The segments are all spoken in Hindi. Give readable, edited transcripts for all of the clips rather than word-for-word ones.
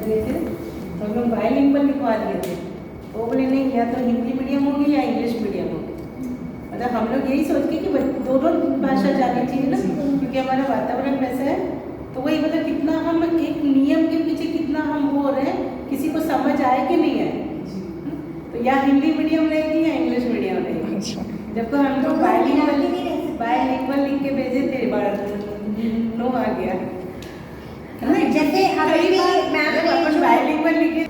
गए थे तो हम लोग बाइलिंगुअल लिखवा दिए थे। तो वो बोले नहीं, या तो हिंदी मीडियम होगी या इंग्लिश मीडियम होगी। मतलब हम लोग यही सोच के कि दोनों भाषा जानी चाहिए ना, क्योंकि हमारा वातावरण वैसा है। तो वही मतलब कितना हम एक नियम के पीछे कितना हम वो हो रहे हैं, किसी को समझ आए कि नहीं आए। तो या हिंदी मीडियम रहेगी या इंग्लिश मीडियम रहेगी। जब हम लोग बाइलिंगुअल लिख के भेजे थे, नो आ गया। जैसे अभी भी अपन बाइलिंगुअल लिखे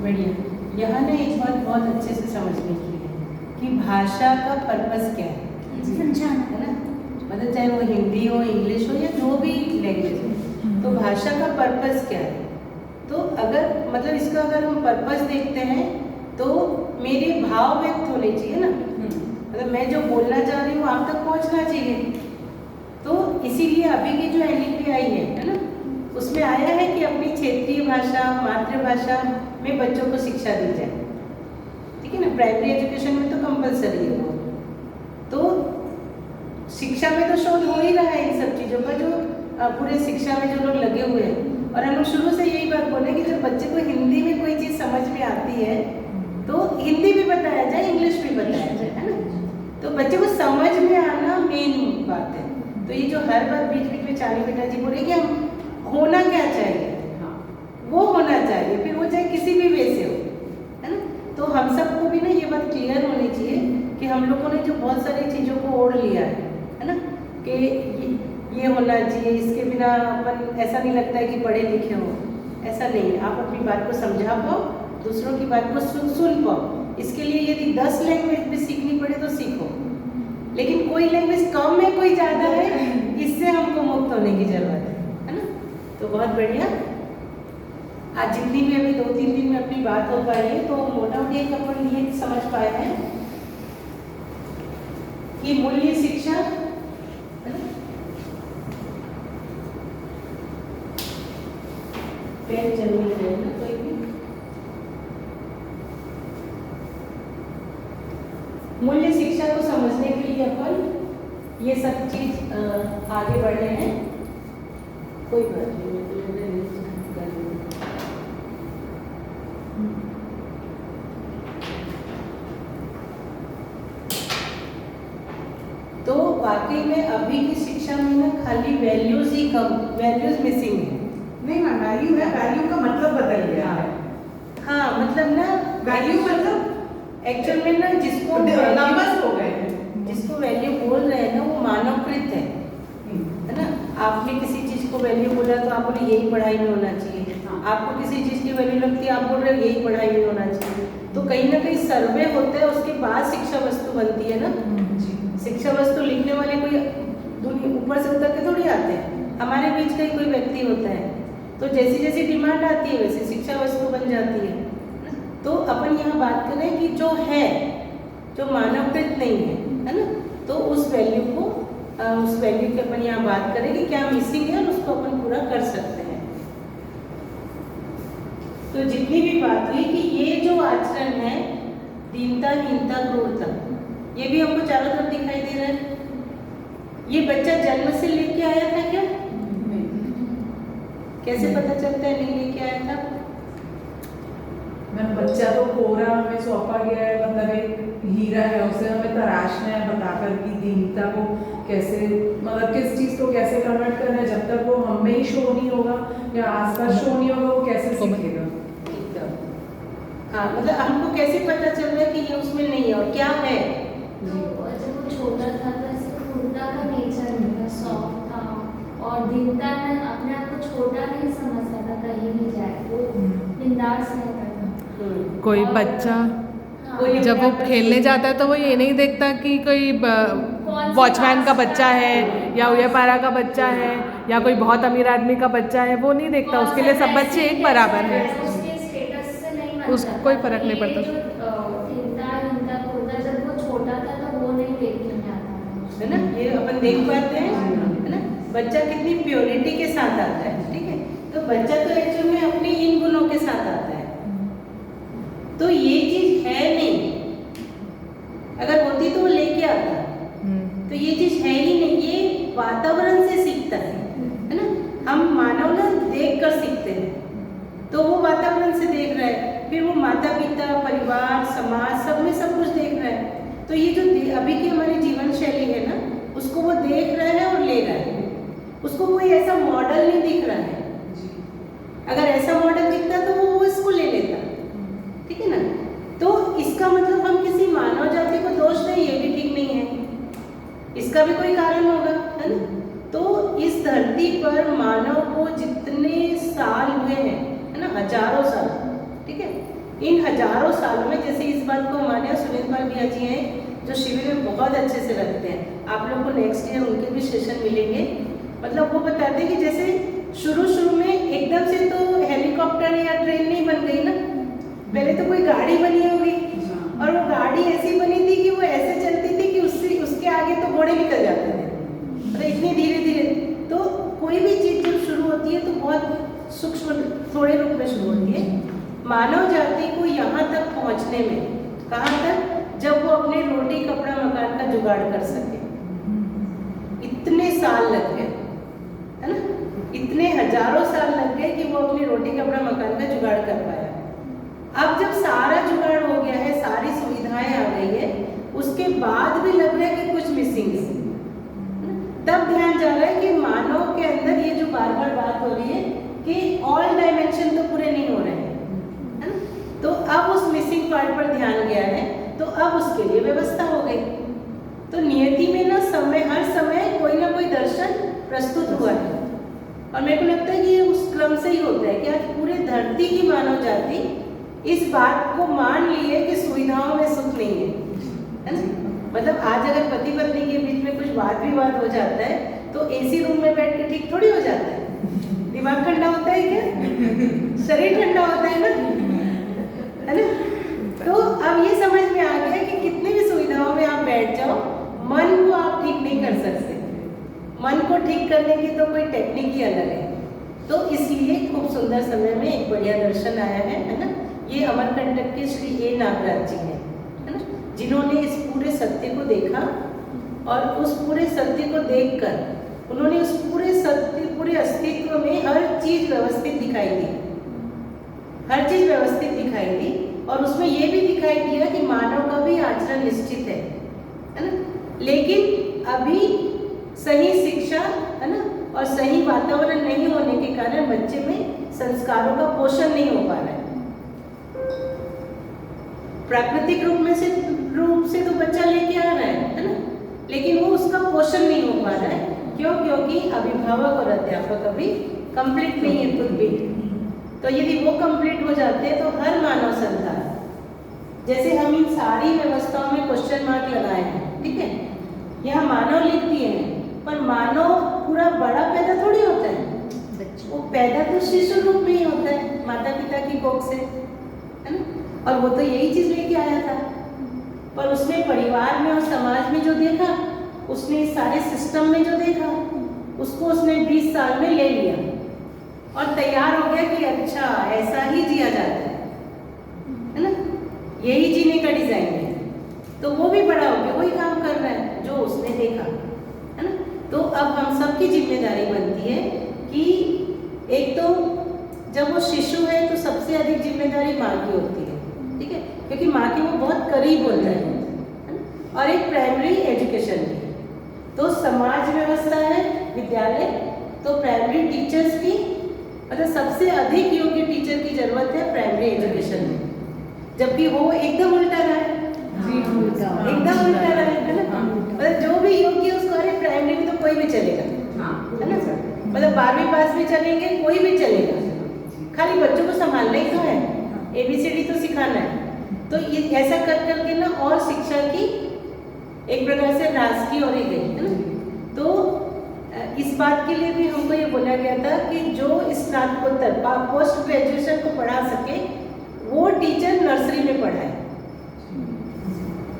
बढ़िया। यहाँ ना एक बात बहुत अच्छे से समझने की है कि भाषा का पर्पस क्या है, है ना। मतलब चाहे वो हिंदी हो, इंग्लिश हो या जो भी लैंग्वेज हो, तो भाषा का पर्पस क्या है। तो अगर मतलब इसका अगर हम पर्पस देखते हैं तो मेरे भाव व्यक्त होने चाहिए ना। मतलब मैं जो बोलना चाह रही हूँ आप तक पहुँचना चाहिए। तो इसीलिए अभी की जो NEP आई है ना, उसमें आया है कि अपनी क्षेत्रीय भाषा, मातृभाषा में बच्चों को शिक्षा दी जाए। ठीक है ना, प्राइमरी एजुकेशन में तो कंपलसरी है वो। तो शिक्षा में तो शोध हो ही रहा है इन सब चीज़ों का, जो पूरे शिक्षा में जो लोग लगे हुए हैं। और हम लोग शुरू से यही बात बोले कि जब बच्चे को हिंदी में कोई चीज़ समझ में आती है तो हिंदी भी बताया जाए, इंग्लिश भी बताया जाए, है ना। तो बच्चे को समझ में आना मेन बात है। तो ये जो हर बार बीच बीच में चानी बेटा जी बोले कि हम होना क्या चाहिए, वो होना चाहिए, फिर वो चाहे किसी भी वे से हो, है ना। तो हम सबको भी ना ये बात क्लियर होनी चाहिए कि हम लोगों ने जो बहुत सारी चीज़ों को ओढ़ लिया है ना, कि ये होना चाहिए, इसके बिना अपन ऐसा नहीं लगता है कि पढ़े लिखे हो। ऐसा नहीं है। आप अपनी बात को समझा पाओ, दूसरों की बात को सुन पाओ। इसके लिए यदि 10 लैंग्वेज भी सीखनी पड़े तो सीखो, लेकिन कोई लैंग्वेज कम है कोई ज़्यादा है, इससे हमको मुक्त होने की जरूरत है ना। तो बहुत बढ़िया। आज जितनी भी अभी 2-3 दिन में अपनी बात हो पाई है, तो मोटा मोटी एक अपन ये समझ पाए हैं कि मूल्य शिक्षा, है ना, पेन जरूरी है ना कोई भी। मूल्य शिक्षा को समझने के लिए अपन ये सब चीज आगे बढ़ रहे हैं। कोई बात नहीं, तो वाकई में अभी की शिक्षा में ना खाली वैल्यूज ही कम, वैल्यूज मिसिंग है। नहीं मैम, वैल्यू है, वैल्यू का मतलब बदल गया है। हाँ मतलब ना वैल्यू मतलब एक्चुअल में ना जिसको नंबर्स हो गए हैं, जिसको वैल्यू बोल रहे हैं ना वो मानवकृत है ना। आपने किसी चीज को वैल्यू बोला तो आप बोले यही पढ़ाई में होना चाहिए। आपको किसी चीज की वैल्यू लगती है, आप बोल रहे हो यही पढ़ाई में होना चाहिए। तो कहीं ना कहीं सर्वे होता है, उसके बाद शिक्षा वस्तु बनती है ना। शिक्षा वस्तु लिखने वाले कोई दुनिया ऊपर से उतर के थोड़ी आते हैं, हमारे बीच का ही कोई व्यक्ति होता है। तो जैसी जैसी डिमांड आती है वैसे शिक्षा वस्तु बन जाती है। तो अपन यहाँ बात करें कि जो है, जो मानवकृत नहीं है ना, तो उस वैल्यू को, उस वैल्यू की अपन यहाँ बात करें कि क्या मिसिंग है और उसको अपन पूरा कर सकते हैं। तो जितनी भी बात हुई कि ये जो आचरण है, दीनता, हीनता, क्रूरता, ये भी हमको चारों तरफ दिखाई दे रहा है। ये बच्चा जन्म से लेके आया था क्या? कैसे पता चलता है नहीं लेके आया था? मैम बच्चा तो कोरा हमें सौंपा गया है, मतलब एक हीरा है, उसे हमें तराशना है, बताकर कि दीनता को कैसे, मतलब किस चीज को कैसे कन्वर्ट करना है। जब तक वो हम में ही शो नहीं होगा या आसपास शो नहीं होगा, वो कैसे सीखेगा। हाँ मतलब हमको कैसे पता चल रहा है कि ये उसमें नहीं है और क्या है? तो जब वो छोटा था तो इसका क्रूरता का नेचर नहीं था, सॉफ्ट था, और दीनता में अपने आप को छोटा नहीं समझता था, कहीं भी जाए वो बिंदास रहता था। कोई बच्चा जब वो खेलने जाता है तो वो ये नहीं देखता कि कोई वॉचमैन का बच्चा है या उदयपारा का बच्चा है या कोई बहुत अमीर आदमी का बच्चा है, वो नहीं देखता। उसके लिए सब बच्चे एक बराबर हैं, उसको कोई फर्क नहीं पड़ता। जब वो छोटा था तो वो नहीं देखने में आता है ना, ये अपन देख पाते हैं, है ना। बच्चा कितनी प्योरिटी के साथ आता है, ठीक है। तो बच्चा तो एक्चुअल में अपने इन गुणों के साथ आता है। तो ये चीज है नहीं, अगर होती तो वो लेके आता। वातावरण से सीखता है ना। हम मानव ना देख कर सीखते हैं, तो वो वातावरण से देख रहा है, फिर वो माता पिता, परिवार, समाज, सब में सब कुछ देख रहा है। तो ये जो अभी की हमारी जीवन शैली है ना, उसको वो देख रहा है और ले रहा है। उसको कोई ऐसा मॉडल नहीं दिख रहा है। अगर ऐसा मॉडल दिखता तो वो इसको ले लेता, ठीक है ना। तो इसका मतलब हम किसी मानव जाति को दोष दें, ये भी ठीक नहीं है। इसका भी कोई कारण होगा, है ना। तो इस धरती पर मानव को जितने साल हुए हैं, है ना, हजारों साल, ठीक है। इन हजारों सालों में, जैसे इस बात को हमारे यहाँ सुनील पाल भैया जी हैं जो शिविर में बहुत अच्छे से रखते हैं, आप लोग को नेक्स्ट ईयर उनके भी सेशन मिलेंगे। मतलब वो बताते हैं कि जैसे शुरू में एकदम से तो हेलीकॉप्टर या ट्रेन नहीं बन गई ना, पहले तो कोई गाड़ी बनी होगी, और वो गाड़ी ऐसी बनी थी कि वो ऐसे चलती थी कि उसके आगे तो घोड़े निकल जाते थे, मतलब इतनी धीरे धीरे। तो कोई भी चीज़ जब शुरू होती है तो बहुत सूक्ष्म थोड़े रूप में शुरू होती है। मानव जाति को यहाँ तक पहुँचने में कहाँ तक, जब वो अपने रोटी कपड़ा मकान का जुगाड़ कर सके, इतने साल लग गए, है ना। इतने हजारों साल लग गए कि वो अपनी रोटी कपड़ा मकान का जुगाड़ कर पाया। अब जब सारा जुगाड़ हो गया है, सारी सुविधाएं आ गई है, उसके बाद भी लग रहा है कि कुछ मिसिंग है। तब ध्यान जा रहा है कि मानव के अंदर ये जो बार बार बात हो रही है कि ऑल डायमेंशन तो पूरे नहीं हो रहे हैं, है ना। तो अब उस मिसिंग पार्ट पर ध्यान गया है, तो अब उसके लिए व्यवस्था हो गई। तो नियति में ना हर समय कोई ना कोई दर्शन प्रस्तुत हुआ है, और मेरे को लगता है कि ये उस क्रम से ही होता है कि आज पूरे धरती की मानव जाति इस बात को मान ली है कि सुविधाओं में सुख नहीं है ना। मतलब आज अगर पति पत्नी के बीच में कुछ वाद विवाद हो जाता है तो एसी रूम में बैठ के ठीक थोड़ी हो जाता है। दिमाग ठंडा होता है क्या? शरीर ठंडा होता है ना, है ना। तो अब ये समझ में आ गया कि कितनी भी सुविधाओं में आप बैठ जाओ, मन को आप ठीक नहीं कर सकते। मन को ठीक करने की तो कोई टेक्निक ही अलग है। तो इसलिए खूब सुंदर समय में एक बढ़िया दर्शन आया है ना। ये अमरकंटक के श्री ए नागराज जी हैं, है ना, जिन्होंने इस पूरे सत्य को देखा, और उस पूरे सत्य को देखकर उन्होंने उस पूरे सत्य, पूरे अस्तित्व में हर चीज व्यवस्थित दिखाई दी, हर चीज व्यवस्थित दिखाई दी। और उसमें ये भी दिखाई दिया कि मानव का भी आचरण निश्चित है ना। लेकिन अभी सही शिक्षा, है ना, और सही वातावरण नहीं होने के कारण बच्चे में संस्कारों का पोषण नहीं हो पा रहा है। प्राकृतिक रूप से तो बच्चा लेके आ रहा है ना, लेकिन वो उसका पोषण नहीं हो पा रहा है। क्यों? क्योंकि अभिभावक और अध्यापक अभी कंप्लीट नहीं है खुद भी। तो यदि वो कंप्लीट हो जाते हैं तो हर मानव संतान, जैसे हम इन सारी व्यवस्थाओं में क्वेश्चन मार्क लगाए हैं, ठीक है, यहाँ मानव लिख दिए हैं, पर मानव पूरा बड़ा पैदा थोड़ी होता है। वो पैदा तो शिशु रूप में ही होता है, माता पिता की कोख से, है ना। और वो तो यही चीज लेके आया था, पर उसने परिवार में और समाज में जो देखा, उसने इस सारे सिस्टम में जो देखा, उसको उसने 20 साल में ले लिया और तैयार हो गया कि अच्छा ऐसा ही जिया जाता है ना, यही जीने का डिजाइन है। तो वो भी बड़ा हो गया, वही काम कर रहा है जो उसने देखा, है ना। तो अब हम सबकी जिम्मेदारी बनती है कि एक तो जब वो शिशु है तो सबसे अधिक जिम्मेदारी माँ की होती है, ठीक है, क्योंकि माँ की वो बहुत करीब होता है ना। और एक प्राइमरी एजुकेशन की, तो समाज व्यवस्था है, विद्यालय, तो प्राइमरी टीचर्स की, मतलब सबसे अधिक योग्य टीचर की जरूरत है प्राइमरी एजुकेशन में, जबकि वो एकदम उल्टा रहा है, एकदम उल्टा रहा है ना। मतलब जो भी योग्य उसको, अरे प्राइमरी में तो कोई भी चलेगा, है ना, मतलब 12वीं पास भी चलेंगे, कोई भी चलेगा, खाली बच्चों को संभालना ही तो है, ABCD तो सिखाना है। तो ये ऐसा कर करके ना और शिक्षा की एक प्रकार से रास की ओर ही गई, है ना। तो इस बात के लिए भी हमको ये बोला गया था कि जो स्नातकोत्तर पोस्ट ग्रेजुएशन को पढ़ा सके वो टीचर नर्सरी में पढ़ाए।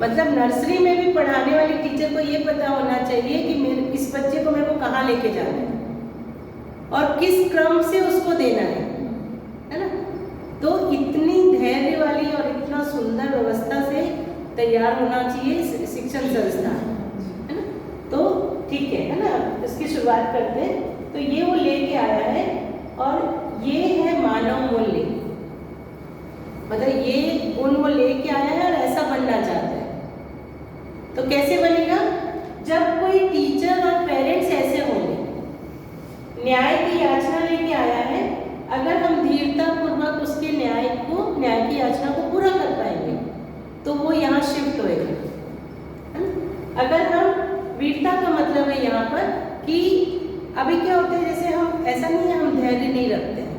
मतलब नर्सरी में भी पढ़ाने वाले टीचर को ये पता होना चाहिए कि इस बच्चे को मेरे को कहाँ लेके जाना है और किस क्रम से उसको देना है ना। तो इतनी धैर्य वाली और इतना सुंदर व्यवस्था से तैयार होना चाहिए शिक्षण संस्थान, है ना। तो ठीक है ना। उसकी शुरुआत करते हैं। तो ये वो लेके आया है और ये है मानव मूल्य, मतलब ये गुण वो लेके आया है और ऐसा बनना चाहता है। तो कैसे बनेगा? जब कोई टीचर और पेरेंट्स ऐसे होंगे, न्याय की याचना लेके आया है, अगर हम धीरता पूर्वक उसके न्याय की याचना को पूरा कर पाएंगे तो वो यहाँ शिफ्ट होएगा, है ना। अगर हम वीरता का मतलब है यहाँ पर कि अभी क्या होता है, जैसे हम ऐसा नहीं है हम धैर्य नहीं रखते हैं,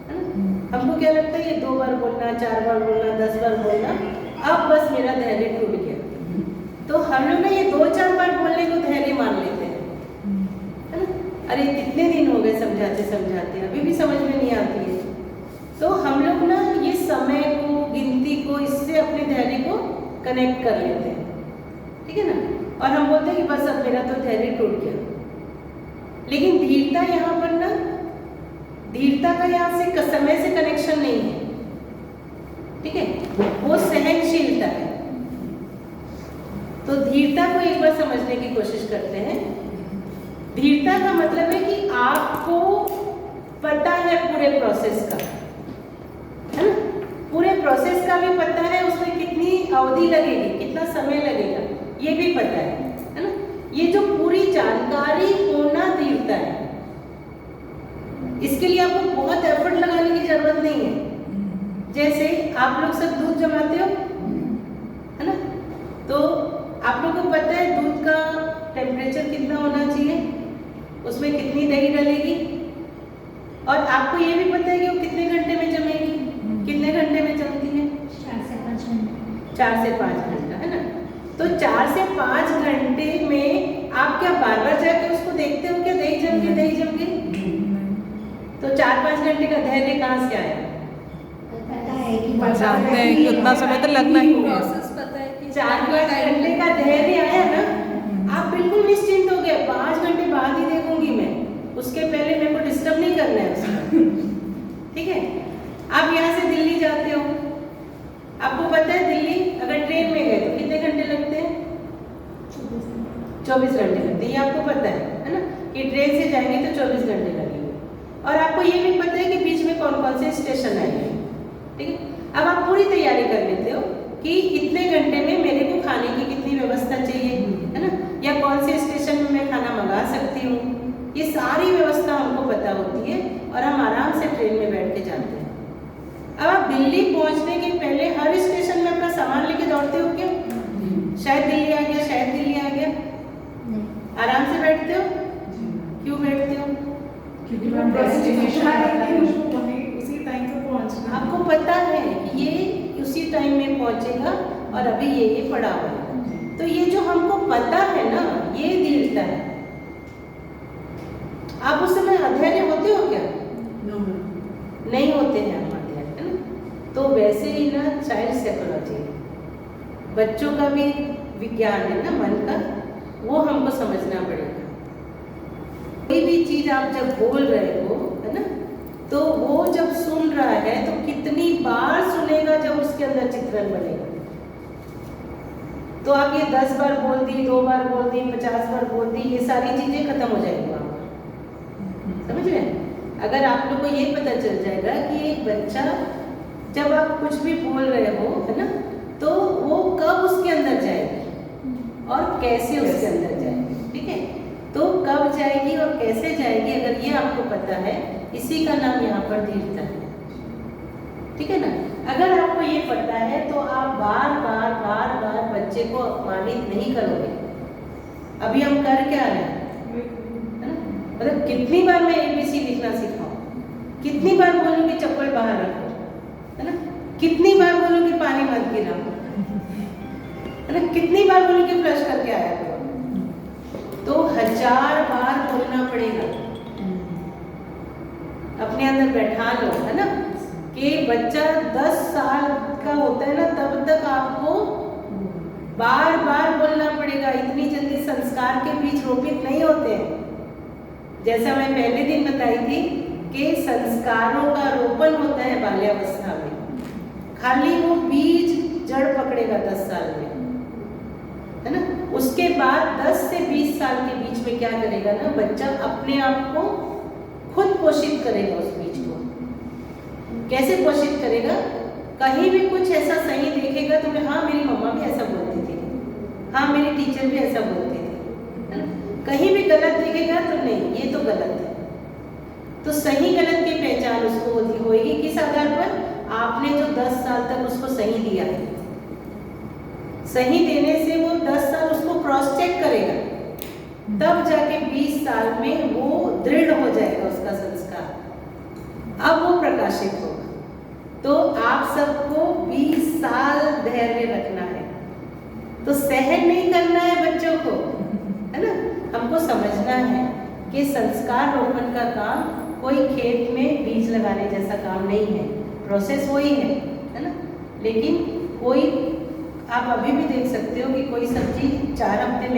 है ना। हमको क्या लगता है ये 2 बार बोलना, 4 बार बोलना, 10 बार बोलना, अब बस मेरा धैर्य टूट गया। तो हम लोग ना ये 2-4 बार बोलने को धैर्य मान लेते हैं, है ना। अरे कितने दिन हो गए समझाते समझाते, अभी भी समझ में नहीं आती है। तो हम लोग ना ये समय को, गिनती को, इससे अपने धैर्य को कनेक्ट कर लेते हैं, ठीक है ना। और हम बोलते हैं कि बस अब मेरा तो धैर्य टूट गया। लेकिन धीरता यहाँ पर ना, धीरता का यहाँ से समय से कनेक्शन नहीं है, ठीक है, वो सहनशीलता है। तो धीरता को एक बार समझने की कोशिश करते हैं। धीरता का मतलब है कि आपको पता है पूरे प्रोसेस का, है ना, पूरे प्रोसेस का भी पता है, उसमें कितनी अवधि लगेगी, कितना समय लगेगा, ये भी पता है ना। ये जो पूरी जानकारी होना धीरता है। इसके लिए आपको बहुत एफर्ट लगाने की जरूरत नहीं है। जैसे आप लोग सब दूध जमाते हो, है ना, तो आप लोगों को पता है दूध का टेम्परेचर कितना होना चाहिए, उसमें कितनी दही डलेगी, और आपको ये भी पता है कि वो कितने घंटे में जमेगी, कितने घंटे में जमती है, 4 से 5 घंटे। 4 से 5 घंटा, है ना। तो 4 से 5 घंटे में आप क्या बार बार जाकर उसको देखते हो क्या दही जम गई, दही जम गई? तो 4-5 घंटे का धैर्य कहाँ से आया? पता है कि जानते हैं कि उतना समय तो लगना ही है। 4-5 घंटे का धैर्य आया ना, आप बिल्कुल निश्चिंत हो गए, 5 घंटे बाद ही देखूंगी मैं, उसके पहले मेरे को डिस्टर्ब नहीं करना है उसका, ठीक है। आप यहाँ से दिल्ली जाते हो, आपको पता है दिल्ली अगर ट्रेन में गए तो कितने घंटे लगते हैं? 24 घंटे लगते हैं, ये आपको पता है ना, कि ट्रेन से जाएंगे तो 24 घंटे लगेंगे। और आपको ये भी पता है कि बीच में कौन कौन से स्टेशन आएंगे, ठीक है। अब आप पूरी तैयारी कर लेते हो कि इतने घंटे में मेरे को खाने की कितनी व्यवस्था चाहिए, है ना, या कौन से स्टेशन में मैं खाना मंगा सकती हूँ, ये सारी व्यवस्था हमको पता होती है और हम आराम से ट्रेन में बैठ के जाते हैं। अब आप दिल्ली पहुँचने के पहले हर स्टेशन में अपना सामान लेके दौड़ते हो क्या? शायद दिल्ली आ गया, शायद दिल्ली आ गया, आराम से बैठते हो। क्यों बैठते हो? क्योंकि मैं डेस्टिनेशन उसी टाइम पे पहुंचना। आपको पता है कि ये उसी टाइम में पहुंचेगा और अभी ये पड़ा हुआ है। तो ये जो हमको पता है ना, ये धीरता है। आप उस समय अधैर्य होते हो क्या? नहीं होते हैं हम अधैर्य, है ना। तो वैसे ही ना चाइल्ड साइकोलॉजी, बच्चों का भी विज्ञान है ना मन का, वो हमको समझना पड़ेगा। कोई भी चीज आप जब बोल रहे हो, है ना, तो वो जब सुन रहा है तो कितनी बार सुनेगा जब उसके अंदर चित्रण बनेगा। तो आप ये 10 बार बोल दी, 2 बार बोल दी, 50 बार बोल दी, ये सारी चीजें खत्म हो जाएंगी वहाँ पर, समझ रहे हैं। अगर आप लोग को ये पता चल जाएगा कि एक बच्चा जब आप कुछ भी बोल रहे हो, है ना, तो वो कब उसके अंदर जाएगी और कैसे उसके अंदर जाएगी, ठीक है। तो कब जाएगी और कैसे जाएगी, अगर ये आपको पता है, इसी का नाम यहाँ पर धीरता है, ठीक है ना। अगर आपको ये पता है तो आप बार बार बच्चे को अपमानित नहीं करोगे। अभी हम कर क्या रहे हैं, है ना, मतलब कितनी बार मैं ABC लिखना सिखाऊं, कितनी बार बोलूं कि चप्पल बाहर रखो, है ना, कितनी बार बोलूं कि पानी मत गिराओ, है ना, कितनी बार बोलूं कि फ्लश करके आया करो। तो 1000 बार बोलना पड़ेगा, अपने अंदर बैठा लो, है ना, कि बच्चा 10 साल का होता है ना, तब तक आपको बार बार बोलना पड़ेगा। इतनी जल्दी संस्कार के बीज रोपित नहीं होते हैं। जैसा मैं पहले दिन बताई थी कि संस्कारों का रोपण होता है बाल्यावस्था में, खाली वो बीज जड़ पकड़ेगा 10 साल में, है ना। उसके बाद 10 से 20 साल के बीच में क्या करेगा ना, बच्चा अपने आप को खुद पोषित करेगा। उस बीज को कैसे पोषित करेगा? कहीं भी कुछ ऐसा सही देखेगा तो मैं, हाँ मेरी मम्मा भी ऐसा बोलती थी, हाँ मेरी टीचर भी ऐसा बोलती थी, है ना। कहीं भी गलत देखेगा तो नहीं, ये तो गलत है। तो सही गलत की पहचान उसको होगी किस आधार पर? आपने जो 10 साल तक उसको सही दिया है, सही देने से वो 10 साल उसको क्रॉस चेक करेगा, तब जाके 20 साल में वो दृढ़ हो जाएगा उसका संस्कार, अब वो प्रकाशित होगा। तो आप सबको 20 साल धैर्य रखना है, तो सहन नहीं करना है बच्चों को, है ना। हमको समझना है कि संस्कार रोपण का काम कोई खेत में बीज लगाने जैसा काम नहीं है, प्रोसेस वही है ना। लेकिन कोई, आप अभी भी देख सकते हो कि कोई सब्जी 4 हफ्ते में